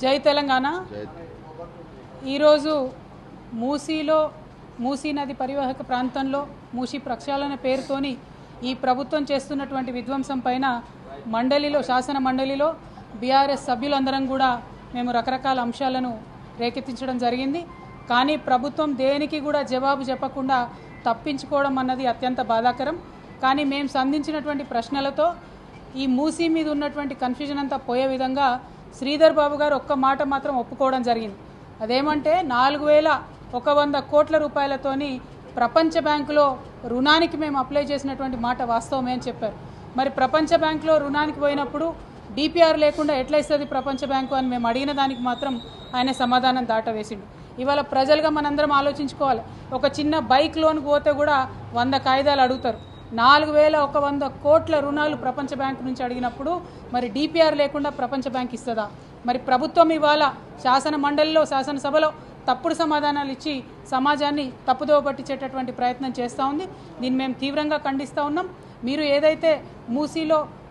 జై తెలంగాణ. ఈరోజు మూసీ నది పరివాహక ప్రాంతంలో మూసీ ప్రక్షాళన పేరుతోని ఈ ప్రభుత్వం చేస్తున్నటువంటి విధ్వంసం పైన శాసన మండలిలో బీఆర్ఎస్ సభ్యులందరం కూడా మేము రకరకాల అంశాలను రేకెత్తించడం జరిగింది. కానీ ప్రభుత్వం దేనికి కూడా జవాబు చెప్పకుండా తప్పించుకోవడం అన్నది అత్యంత బాధాకరం. కానీ మేము సంధించినటువంటి ప్రశ్నలతో ఈ మూసీ మీద ఉన్నటువంటి కన్ఫ్యూజన్ అంతా పోయే విధంగా శ్రీధర్ బాబు గారు ఒక్క మాట మాత్రం ఒప్పుకోవడం జరిగింది. అదేమంటే 4100 కోట్ల రూపాయలతోని ప్రపంచ బ్యాంకులో రుణానికి మేము అప్లై చేసినటువంటి మాట వాస్తవమే అని చెప్పారు. మరి ప్రపంచ బ్యాంకులో రుణానికి పోయినప్పుడు డిపిఆర్ లేకుండా ఎట్లా ఇస్తుంది ప్రపంచ బ్యాంకు అని మేము అడిగిన దానికి మాత్రం ఆయన సమాధానం దాటవేసిండు. ఇవాళ ప్రజలుగా మనందరం ఆలోచించుకోవాలి. ఒక చిన్న బైక్ లోన్కి పోతే కూడా 100 కాగితాలు అడుగుతారు. 4100 కోట్ల రుణాలు ప్రపంచ బ్యాంకు నుంచి అడిగినప్పుడు మరి డిపిఆర్ లేకుండా ప్రపంచ బ్యాంక్ ఇస్తుందా? మరి ప్రభుత్వం ఇవాళ శాసన మండలిలో శాసనసభలో తప్పుడు సమాధానాలు ఇచ్చి సమాజాన్ని తప్పుదోవ పట్టించేటటువంటి ప్రయత్నం చేస్తూ ఉంది. దీన్ని మేము తీవ్రంగా ఖండిస్తూ ఉన్నాం. మీరు ఏదైతే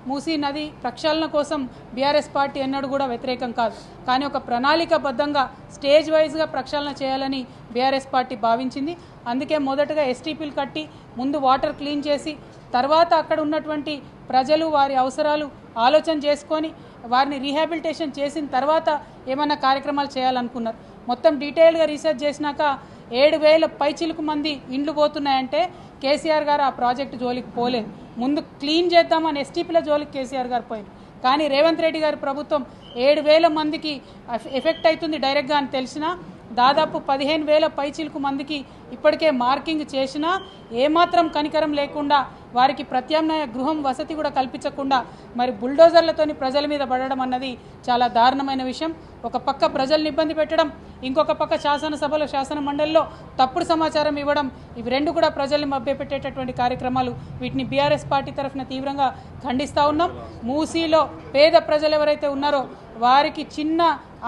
మూసీ నది ప్రక్షాళన కోసం బీఆర్ఎస్ పార్టీ ఎన్నడూ కూడా వ్యతిరేకం కాదు. కానీ ఒక ప్రణాళికాబద్ధంగా స్టేజ్ వైజ్గా ప్రక్షాళన చేయాలని బీఆర్ఎస్ పార్టీ భావించింది. అందుకే మొదటగా ఎస్టీపీలు కట్టి ముందు వాటర్ క్లీన్ చేసి తర్వాత అక్కడ ఉన్నటువంటి ప్రజలు వారి అవసరాలు ఆలోచన చేసుకొని వారిని రీహాబిలిటేషన్ చేసిన తర్వాత ఏమన్నా కార్యక్రమాలు చేయాలనుకున్నారు. మొత్తం డీటెయిల్గా రీసెర్చ్ చేసినాక 7000 పైచిలుకు మంది ఇండ్లు పోతున్నాయంటే కేసీఆర్ గారు ఆ ప్రాజెక్టు జోలికి పోలేదు. ముందు క్లీన్ చేద్దామని ఎస్టీపీల జోలికి కేసీఆర్ గారు పోయింది. కానీ రేవంత్ రెడ్డి గారి ప్రభుత్వం 7000 మందికి ఎఫెక్ట్ అవుతుంది డైరెక్ట్గా అని తెలిసినా దాదాపు 15,000 పైచిలుకు మందికి ఇప్పటికే మార్కింగ్ చేసినా ఏమాత్రం కనికరం లేకుండా వారికి ప్రత్యామ్నాయ గృహం వసతి కూడా కల్పించకుండా మరి బుల్డోజర్లతోని ప్రజల మీద పడడం అన్నది చాలా దారుణమైన విషయం. ఒక పక్క ప్రజల్ని ఇబ్బంది పెట్టడం, ఇంకొక పక్క శాసనసభలో శాసన మండలిలో తప్పుడు సమాచారం ఇవ్వడం, ఇవి రెండు కూడా ప్రజల్ని మభ్యపెట్టేటటువంటి కార్యక్రమాలు. వీటిని బీఆర్ఎస్ పార్టీ తరఫున తీవ్రంగా ఖండిస్తూ ఉన్నాం. మూసీలో పేద ప్రజలు ఎవరైతే ఉన్నారో వారికి చిన్న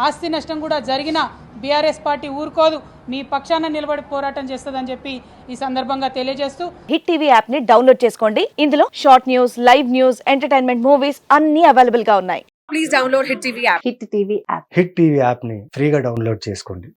ఆస్తి నష్టం కూడా జరిగినా బీఆర్ఎస్ పార్టీ ఊరుకోదు, మీ పక్షాన నిలబడి పోరాటం చేస్తుందని చెప్పి ఈ సందర్భంగా తెలియజేస్తూ హిట్ టీవీ యాప్ ని డౌన్లోడ్ చేసుకోండి. ఇందులో short news, live news, entertainment movies అన్ని అవైలబుల్ గా ఉన్నాయి. Please download Hit TV app. Hit TV app hit TV యాప్ని ఫ్రీగా డౌన్లోడ్ చేసుకోండి.